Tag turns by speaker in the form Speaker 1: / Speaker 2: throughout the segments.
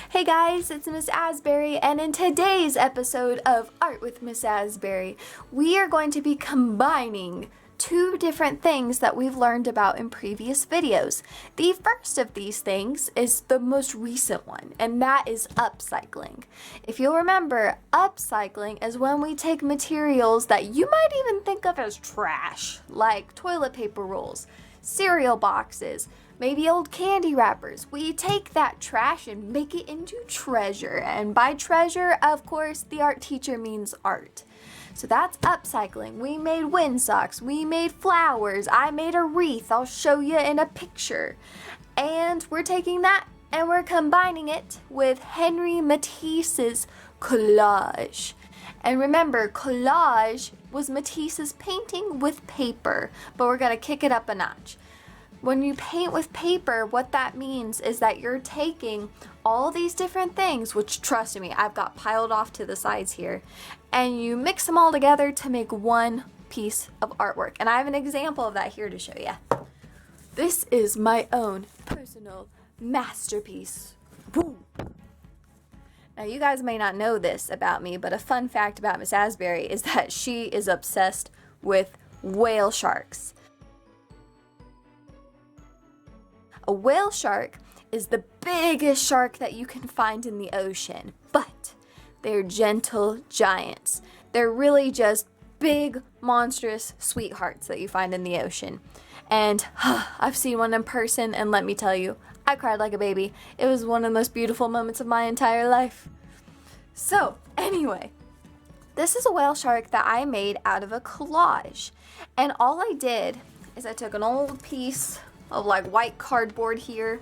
Speaker 1: Hey guys, it's Miss Asbury, and in today's episode of Art with Miss Asbury, we are going to be combining two different things that we've learned about in previous videos. The first of these things is the most recent one, and that is upcycling. If you'll remember, upcycling is when we take materials that you might even think of as trash, like toilet paper rolls, cereal boxes, maybe old candy wrappers. We take that trash and make it into treasure. And by treasure, of course, the art teacher means art. So that's upcycling. We made windsocks, we made flowers, I made a wreath, I'll show you in a picture. And we're taking that and we're combining it with Henry Matisse's collage. And remember, collage was Matisse's painting with paper, but we're gonna kick it up a notch. When you paint with paper, what that means is that you're taking all these different things, which trust me, I've got piled off to the sides here, and you mix them all together to make one piece of artwork. And I have an example of that here to show you. This is my own personal masterpiece. Woo! Now you guys may not know this about me, but a fun fact about Miss Asbury is that she is obsessed with whale sharks. A whale shark is the biggest shark that you can find in the ocean, but they're gentle giants. They're really just big, monstrous sweethearts that you find in the ocean. And I've seen one in person, and let me tell you, I cried like a baby. It was one of the most beautiful moments of my entire life. So, anyway, this is a whale shark that I made out of a collage. And all I did is I took an old piece of like white cardboard here,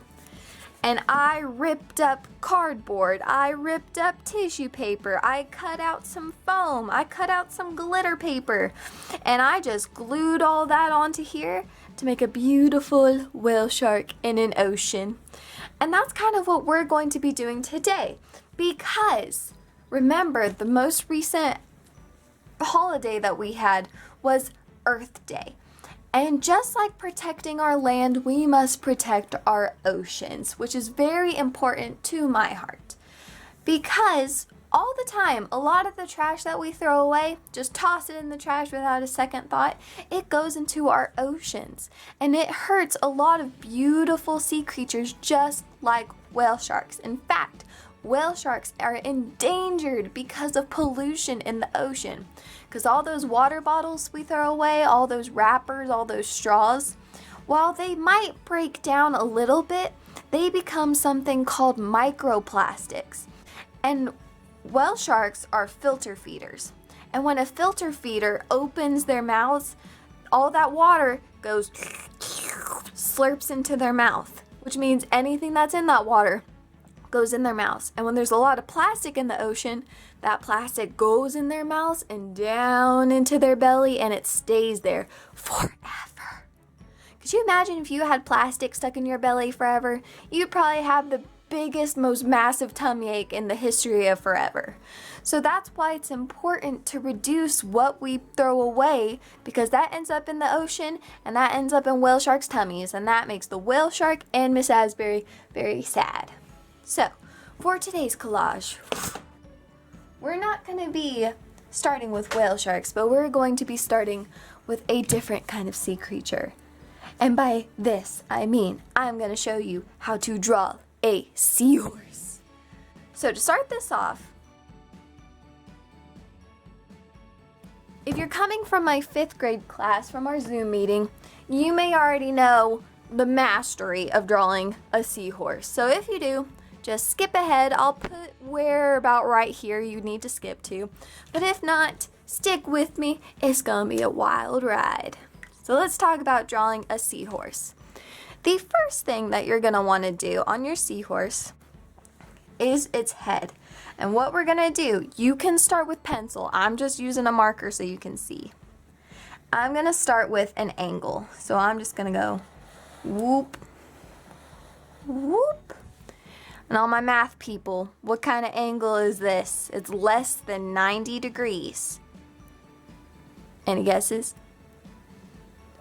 Speaker 1: and I ripped up cardboard, I ripped up tissue paper, I cut out some foam, I cut out some glitter paper, and I just glued all that onto here to make a beautiful whale shark in an ocean. And that's kind of what we're going to be doing today, because remember, the most recent holiday that we had was Earth Day. And just like protecting our land, we must protect our oceans, which is very important to my heart. Because all the time, a lot of the trash that we throw away, just toss it in the trash without a second thought, it goes into our oceans. And it hurts a lot of beautiful sea creatures just like whale sharks. In fact, whale sharks are endangered because of pollution in the ocean. Because all those water bottles we throw away, all those wrappers, all those straws, while they might break down a little bit, they become something called microplastics. And whale sharks are filter feeders. And when a filter feeder opens their mouths, all that water goes slurps into their mouth, which means anything that's in that water goes in their mouths. And when there's a lot of plastic in the ocean, that plastic goes in their mouths and down into their belly, and it stays there forever. Could you imagine if you had plastic stuck in your belly forever? You'd probably have the biggest, most massive tummy ache in the history of forever. So that's why it's important to reduce what we throw away, because that ends up in the ocean and that ends up in whale sharks' tummies, and that makes the whale shark and Miss Asbury very sad. So, for today's collage, we're not going to be starting with whale sharks, but we're going to be starting with a different kind of sea creature. And by this, I mean I'm going to show you how to draw a seahorse. So to start this off, if you're coming from my 5th grade class from our Zoom meeting, you may already know the mastery of drawing a seahorse. So if you do, just skip ahead. I'll put where about right here you need to skip to. But if not, stick with me. It's gonna be a wild ride. So let's talk about drawing a seahorse. The first thing that you're gonna wanna do on your seahorse is its head. And what we're gonna do, you can start with pencil. I'm just using a marker so you can see. I'm gonna start with an angle. So I'm just gonna go whoop, whoop. And all my math people, what kind of angle is this? It's less than 90 degrees. Any guesses?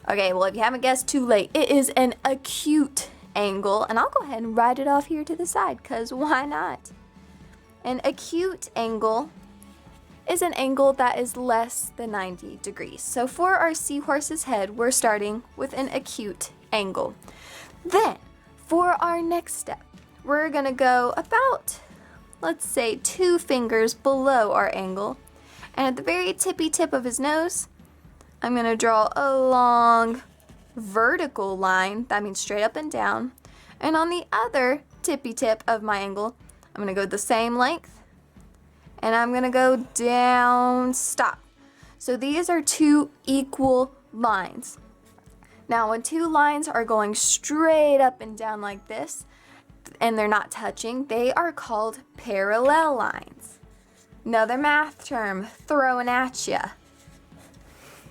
Speaker 1: Okay, well, if you haven't guessed, too late. It is an acute angle, and I'll go ahead and write it off here to the side, because why not? An acute angle is an angle that is less than 90 degrees. So for our seahorse's head, we're starting with an acute angle. Then, for our next step, we're gonna go about, let's say, 2 fingers below our angle. And at the very tippy tip of his nose, I'm gonna draw a long vertical line, that means straight up and down. And on the other tippy tip of my angle, I'm gonna go the same length, and I'm gonna go down, stop. So these are 2 equal lines. Now when 2 lines are going straight up and down like this, and they're not touching, they are called parallel lines. Another math term thrown at ya.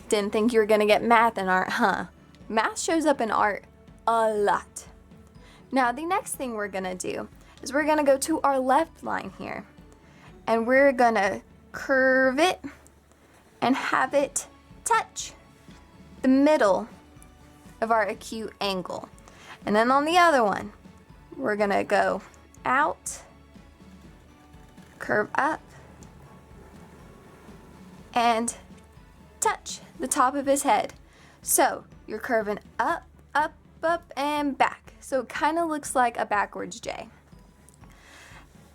Speaker 1: Didn't think you were gonna get math in art, huh? Math shows up in art a lot. Now the next thing we're gonna do is we're gonna go to our left line here, and we're gonna curve it and have it touch the middle of our acute angle. And then on the other one, we're gonna go out, curve up, and touch the top of his head. So you're curving up, up, up, and back. So it kind of looks like a backwards J.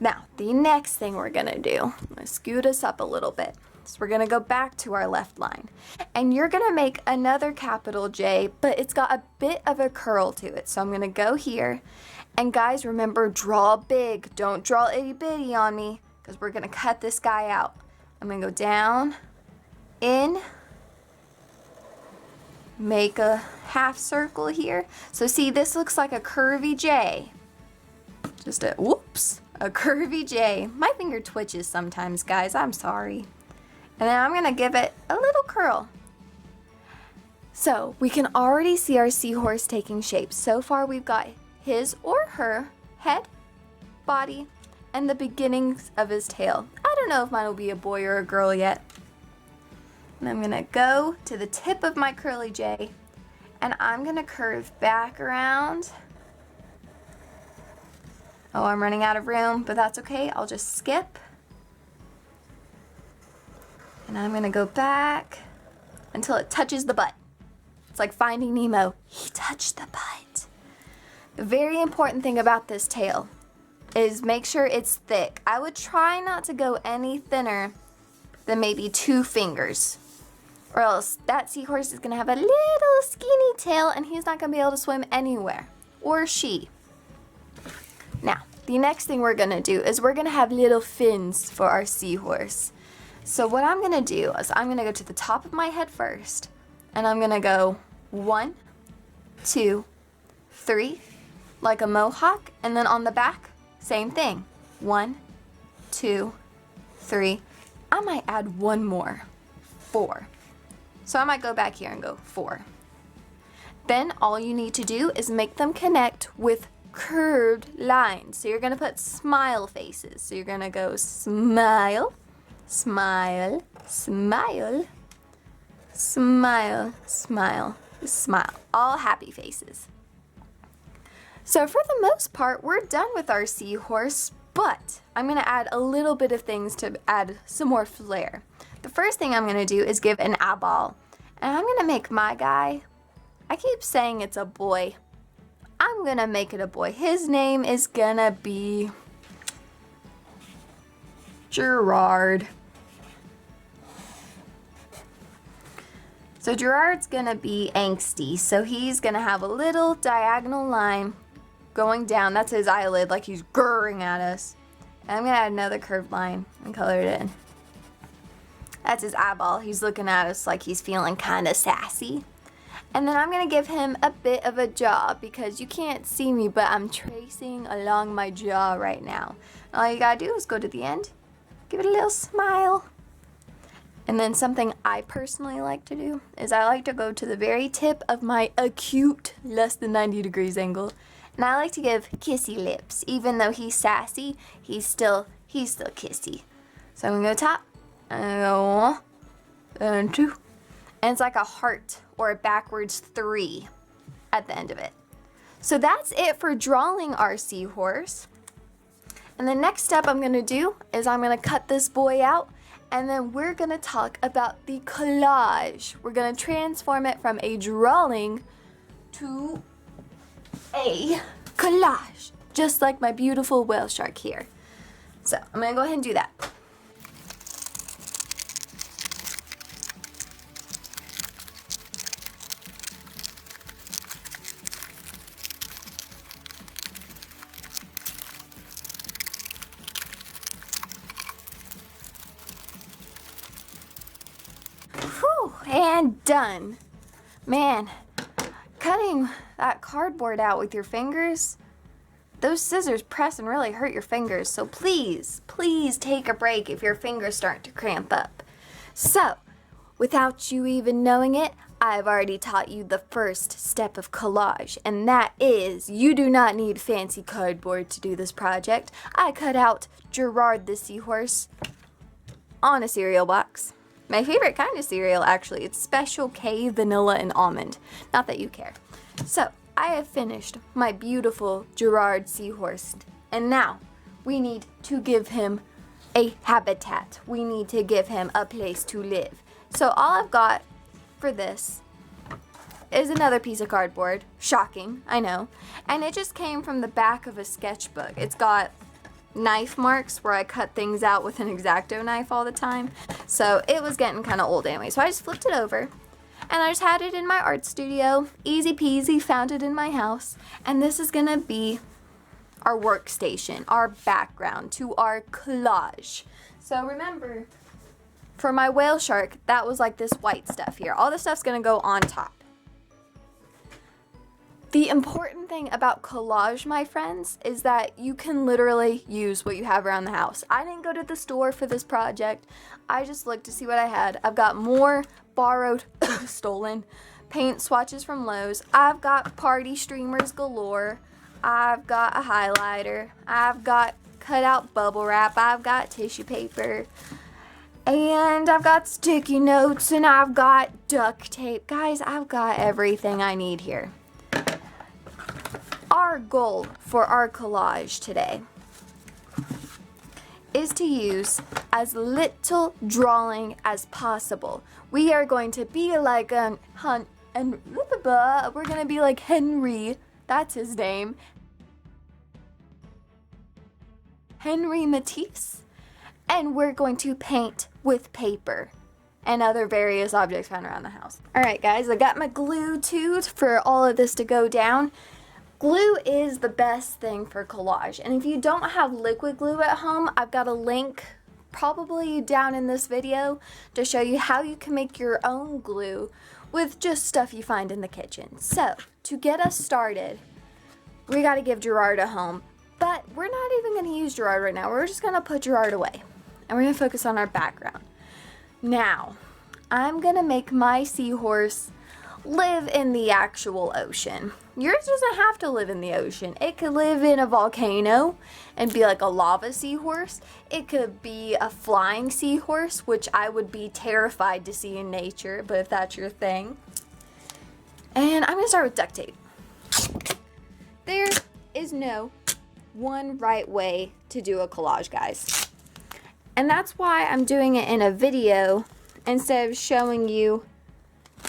Speaker 1: Now, the next thing we're gonna do, I'm gonna scoot us up a little bit. So we're gonna go back to our left line. And you're gonna make another capital J, but it's got a bit of a curl to it. So I'm gonna go here. And guys, remember, draw big. Don't draw itty bitty on me, because we're gonna cut this guy out. I'm gonna go down, in, make a half circle here. So see, this looks like a curvy J. Just a, whoops, a curvy J. My finger twitches sometimes, guys, I'm sorry. And then I'm gonna give it a little curl. So we can already see our seahorse taking shape. So far we've got his or her head, body, and the beginnings of his tail. I don't know if mine will be a boy or a girl yet. And I'm gonna go to the tip of my curly J, and I'm gonna curve back around. Oh, I'm running out of room, but that's okay. I'll just skip. And I'm gonna go back until it touches the butt. It's like Finding Nemo. He touched the butt. The very important thing about this tail is make sure it's thick. I would try not to go any thinner than maybe 2 fingers, or else that seahorse is gonna have a little skinny tail and he's not gonna be able to swim anywhere, or she. Now, the next thing we're gonna do is we're gonna have little fins for our seahorse. So what I'm gonna do is I'm gonna go to the top of my head first, and I'm gonna go 1, 2, 3, like a mohawk, and then on the back, same thing. 1, 2, 3. I might add 1 more, 4. So I might go back here and go 4. Then all you need to do is make them connect with curved lines. So you're gonna put smile faces. So you're gonna go smile, smile, smile, smile, smile, smile. All happy faces. So for the most part, we're done with our seahorse, but I'm gonna add a little bit of things to add some more flair. The first thing I'm gonna do is give an eyeball. And I'm gonna make my guy, I keep saying it's a boy. I'm gonna make it a boy. His name is gonna be Gerard. So Gerard's gonna be angsty, so he's gonna have a little diagonal line going down. That's his eyelid, like he's grrring at us. And I'm gonna add another curved line and color it in. That's his eyeball. He's looking at us like he's feeling kind of sassy. And then I'm gonna give him a bit of a jaw, because you can't see me, but I'm tracing along my jaw right now. All you gotta do is go to the end, give it a little smile. And then something I personally like to do is I like to go to the very tip of my acute less than 90 degrees angle, and I like to give kissy lips. Even though he's sassy, he's still kissy. So I'm gonna go top, and go 1, and 2, and it's like a heart or a backwards 3 at the end of it. So that's it for drawing our seahorse. And the next step I'm gonna do is I'm gonna cut this boy out, and then we're gonna talk about the collage. We're gonna transform it from a drawing to a collage, just like my beautiful whale shark here. So I'm gonna go ahead and do that. Whew, and done. Man, cutting that cardboard out with your fingers, those scissors press and really hurt your fingers. So please, please take a break if your fingers start to cramp up. So, without you even knowing it, I've already taught you the first step of collage, and that is you do not need fancy cardboard to do this project. I cut out Gerard the seahorse on a cereal box. My favorite kind of cereal, actually. It's Special K, vanilla, and almond. Not that you care. So, I have finished my beautiful Gerard seahorse, and now we need to give him a habitat. We need to give him a place to live. So all I've got for this is another piece of cardboard. Shocking, I know. And it just came from the back of a sketchbook. It's got knife marks where I cut things out with an X-Acto knife all the time. So it was getting kind of old anyway. So I just flipped it over. And I just had it in my art studio. Easy peasy, found it in my house. And this is gonna be our workstation, our background to our collage. So remember, for my whale shark, that was like this white stuff here. All this stuff's gonna go on top. The important thing about collage, my friends, is that you can literally use what you have around the house. I didn't go to the store for this project. I just looked to see what I had. I've got more borrowed, stolen paint swatches from Lowe's. I've got party streamers galore. I've got a highlighter. I've got cut out bubble wrap. I've got tissue paper. And I've got sticky notes, and I've got duct tape. Guys, I've got everything I need here. Our goal for our collage today is to use as little drawing as possible. We are going to be like we're gonna be like Henry, that's his name, Henry Matisse, and we're going to paint with paper and other various objects found around the house. Alright guys, I got my glue too for all of this to go down. Glue is the best thing for collage, and if you don't have liquid glue at home, I've got a link probably down in this video to show you how you can make your own glue with just stuff you find in the kitchen. So, to get us started, we gotta give Gerard a home, but we're not even gonna use Gerard right now. We're just gonna put Gerard away, and we're gonna focus on our background. Now, I'm gonna make my seahorse live in the actual ocean. Yours doesn't have to live in the ocean. It could live in a volcano and be like a lava seahorse. It could be a flying seahorse, which I would be terrified to see in nature, but if that's your thing. And I'm gonna start with duct tape. There is no one right way to do a collage, guys. And that's why I'm doing it in a video instead of showing you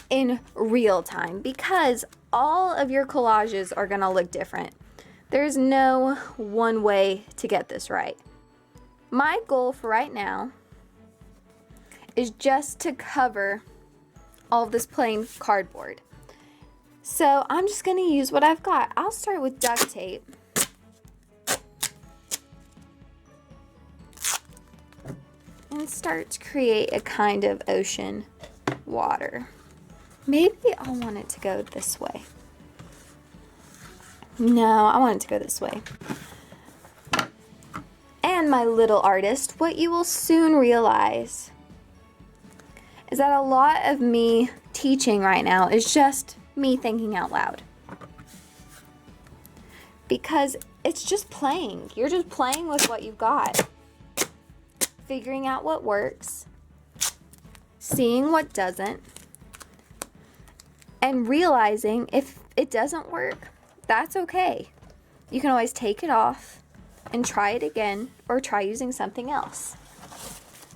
Speaker 1: in real time, because all of your collages are gonna look different. There's no one way to get this right. My goal for right now is just to cover all of this plain cardboard. So I'm just gonna use what I've got. I'll start with duct tape. And start to create a kind of ocean water. Maybe I'll want it to go this way. No, I want it to go this way. And my little artist, what you will soon realize is that a lot of me teaching right now is just me thinking out loud. Because it's just playing. You're just playing with what you've got. Figuring out what works. Seeing what doesn't. And realizing if it doesn't work, that's okay. You can always take it off and try it again, or try using something else.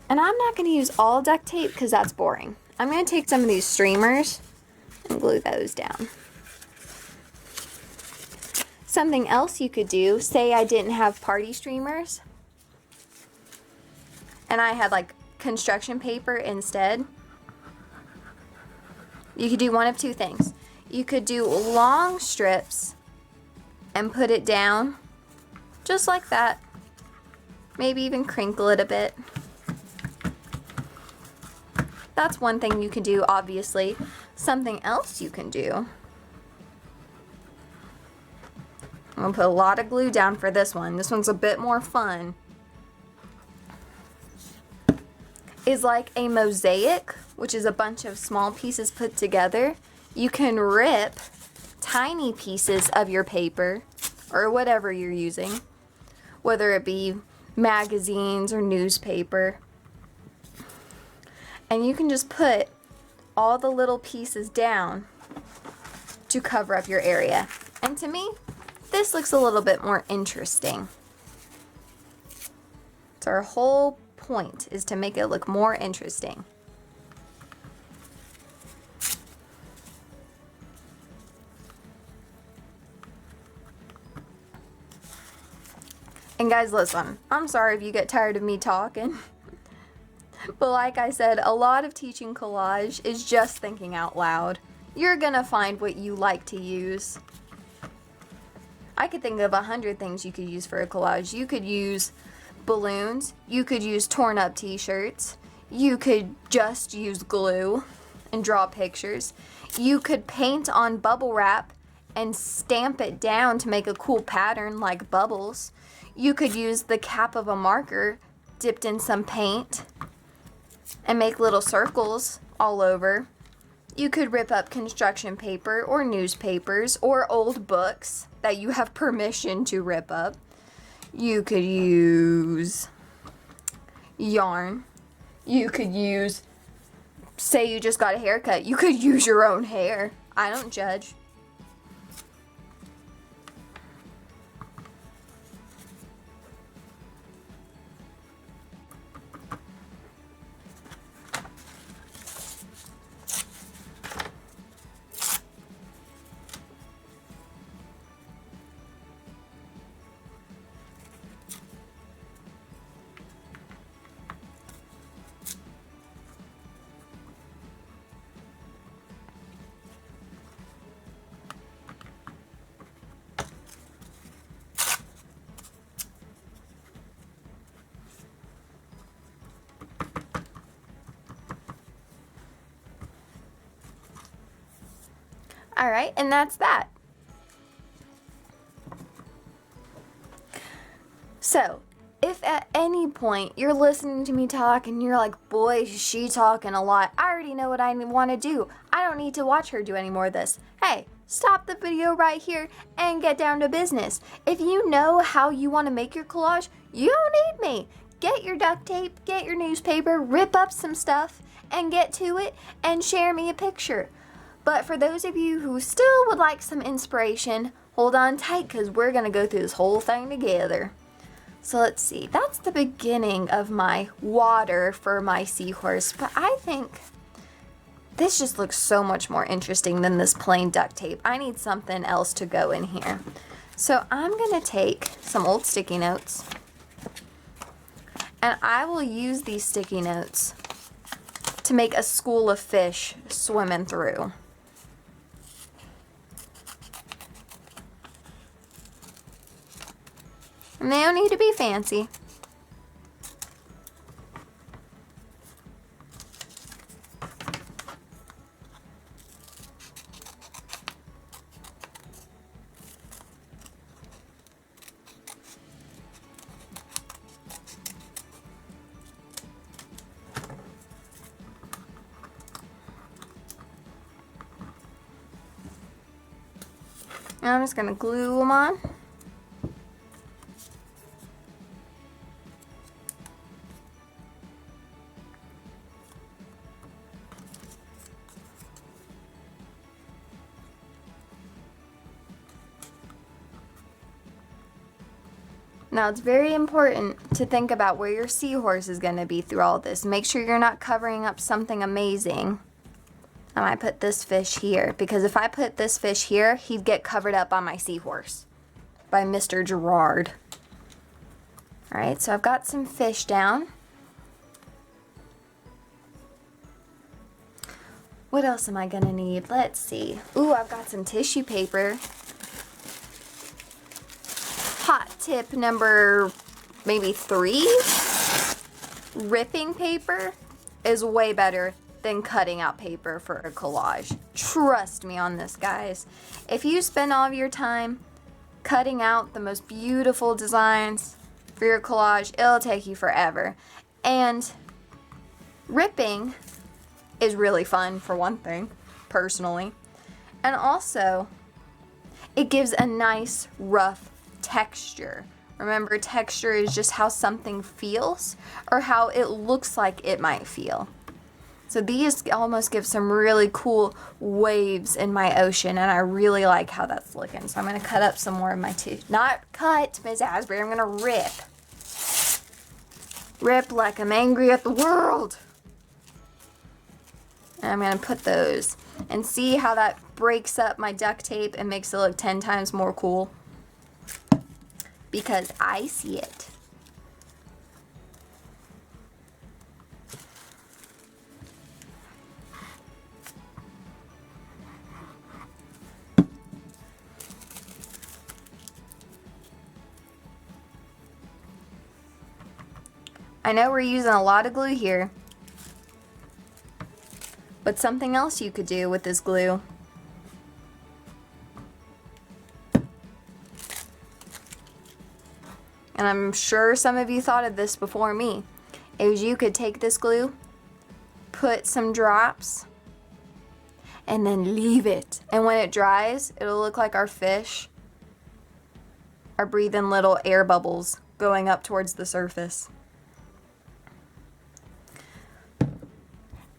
Speaker 1: And I'm not going to use all duct tape because that's boring. I'm going to take some of these streamers and glue those down. Something else you could do, say I didn't have party streamers and I had like construction paper instead. You could do one of two things. You could do long strips and put it down just like that. Maybe even crinkle it a bit. That's one thing you can do, obviously. Something else you can do. I'm gonna put a lot of glue down for this one. This one's a bit more fun. Is like a mosaic, which is a bunch of small pieces put together. You can rip tiny pieces of your paper or whatever you're using, whether it be magazines or newspaper, and you can just put all the little pieces down to cover up your area. And to me, this looks a little bit more interesting. So our whole point is to make it look more interesting. And guys, listen, I'm sorry if you get tired of me talking. But like I said, a lot of teaching collage is just thinking out loud. You're gonna find what you like to use. I could think of 100 things you could use for a collage. You could use balloons. You could use torn up t-shirts. You could just use glue and draw pictures. You could paint on bubble wrap and stamp it down to make a cool pattern like bubbles. You could use the cap of a marker dipped in some paint and make little circles all over. You could rip up construction paper or newspapers or old books that you have permission to rip up. You could use yarn. You could use, say you just got a haircut, you could use your own hair. I don't judge. All right, and that's that. So, if at any point you're listening to me talk and you're like, boy, is she talking a lot. I already know what I want to do. I don't need to watch her do any more of this. Hey, stop the video right here and get down to business. If you know how you want to make your collage, you don't need me. Get your duct tape, get your newspaper, rip up some stuff, and get to it and share me a picture. But for those of you who still would like some inspiration, hold on tight because we're going to go through this whole thing together. So let's see, that's the beginning of my water for my seahorse, but I think this just looks so much more interesting than this plain duct tape. I need something else to go in here. So I'm going to take some old sticky notes, and I will use these sticky notes to make a school of fish swimming through. And they don't need to be fancy. And I'm just going to glue them on. Now it's very important to think about where your seahorse is going to be through all this. Make sure you're not covering up something amazing. And I put this fish here, because if I put this fish here, he'd get covered up by my seahorse, by Mr. Gerard. Alright, so I've got some fish down. What else am I gonna need? Let's see. Ooh, I've got some tissue paper. Hot tip number maybe 3. Ripping paper is way better than cutting out paper for a collage. Trust me on this, guys. If you spend all of your time cutting out the most beautiful designs for your collage, it'll take you forever. And ripping is really fun, for one thing, personally. And also, it gives a nice rough texture. Remember, texture is just how something feels or how it looks like it might feel. So these almost give some really cool waves in my ocean, and I really like how that's looking. So I'm going to cut up some more of my not cut, Miss Asbury, I'm going to rip. Rip like I'm angry at the world. And I'm going to put those and see how that breaks up my duct tape and makes it look 10 times more cool. Because I see it. I know we're using a lot of glue here, but something else you could do with this glue and I'm sure some of you thought of this before me, is you could take this glue, put some drops, and then leave it. And when it dries, it'll look like our fish are breathing little air bubbles going up towards the surface.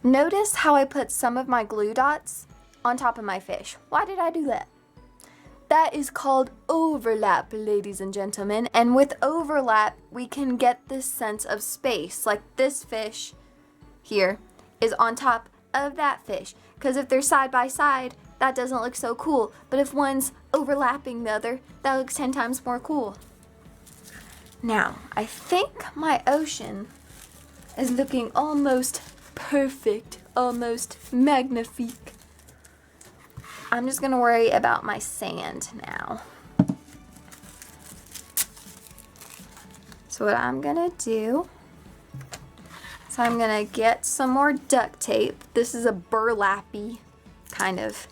Speaker 1: Notice how I put some of my glue dots on top of my fish. Why did I do that? That is called overlap, ladies and gentlemen. And with overlap, we can get this sense of space. Like this fish here is on top of that fish. Because if they're side by side, that doesn't look so cool. But if one's overlapping the other, that looks 10 times more cool. Now, I think my ocean is looking almost perfect, almost magnifique. I'm just gonna worry about my sand now. So what I'm gonna do is I'm gonna get some more duct tape. This is a burlappy kind of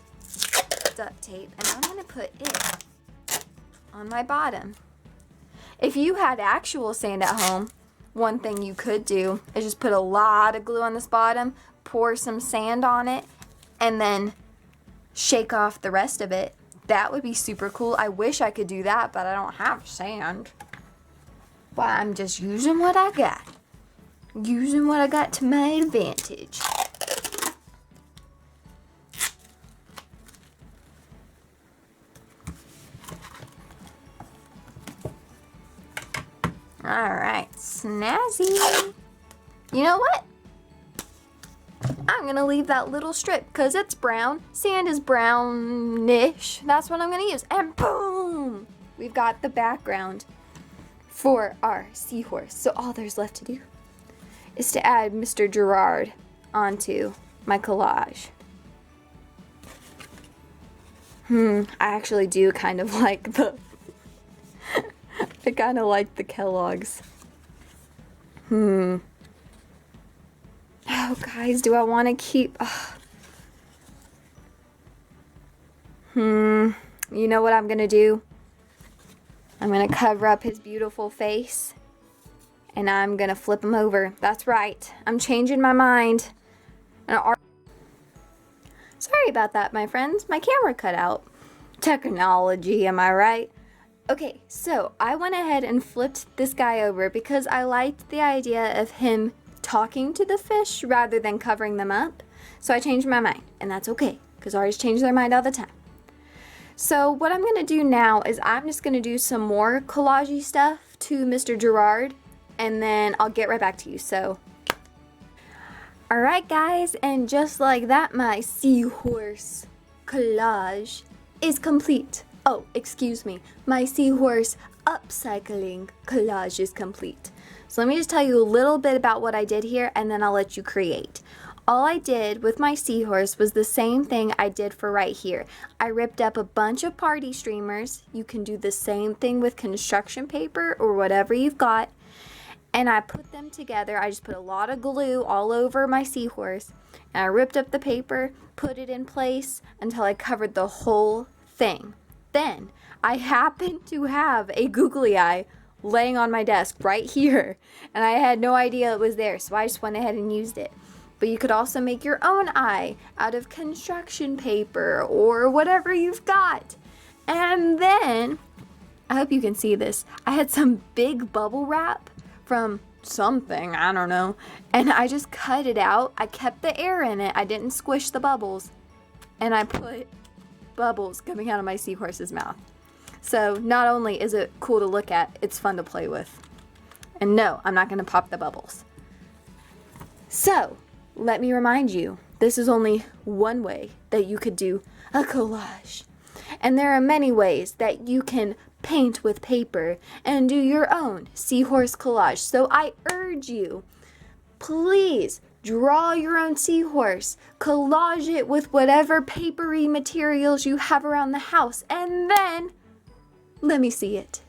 Speaker 1: duct tape, and I'm gonna put it on my bottom. If you had actual sand at home, one thing you could do is just put a lot of glue on this bottom, pour some sand on it, and then shake off the rest of it. That would be super cool. I wish I could do that, but I don't have sand. But I'm just using what I got. Using what I got to my advantage. Alright, snazzy. You know what? I'm gonna leave that little strip because it's brown. Sand is brownish. That's what I'm gonna use. And boom! We've got the background for our seahorse. So all there's left to do is to add Mr. Gerard onto my collage. I actually do kind of like the I kind of like the Kellogg's. Oh, guys, do I want to keep... You know what I'm going to do? I'm going to cover up his beautiful face. And I'm going to flip him over. That's right. I'm changing my mind. Sorry about that, my friends. My camera cut out. Technology, am I right? Okay, so I went ahead and flipped this guy over because I liked the idea of him talking to the fish rather than covering them up. So I changed my mind, and that's okay, because artists change their mind all the time. So what I'm gonna do now is I'm just gonna do some more collage stuff to Mr. Gerard, and then I'll get right back to you. So, alright guys, and just like that, my seahorse collage is complete. Oh, excuse me, my seahorse upcycling collage is complete. So let me just tell you a little bit about what I did here, and then I'll let you create. All I did with my seahorse was the same thing I did for right here. I ripped up a bunch of party streamers. You can do the same thing with construction paper or whatever you've got. And I put them together. I just put a lot of glue all over my seahorse. And I ripped up the paper, put it in place until I covered the whole thing. Then I happened to have a googly eye laying on my desk right here. And I had no idea it was there, so I just went ahead and used it. But you could also make your own eye out of construction paper or whatever you've got. And then, I hope you can see this, I had some big bubble wrap from something, I don't know. And I just cut it out. I kept the air in it. I didn't squish the bubbles. And I put bubbles coming out of my seahorse's mouth. So not only is it cool to look at, it's fun to play with. And no, I'm not going to pop the bubbles. So, let me remind you, this is only one way that you could do a collage. And there are many ways that you can paint with paper and do your own seahorse collage. So I urge you, please draw your own seahorse, collage it with whatever papery materials you have around the house, and then let me see it.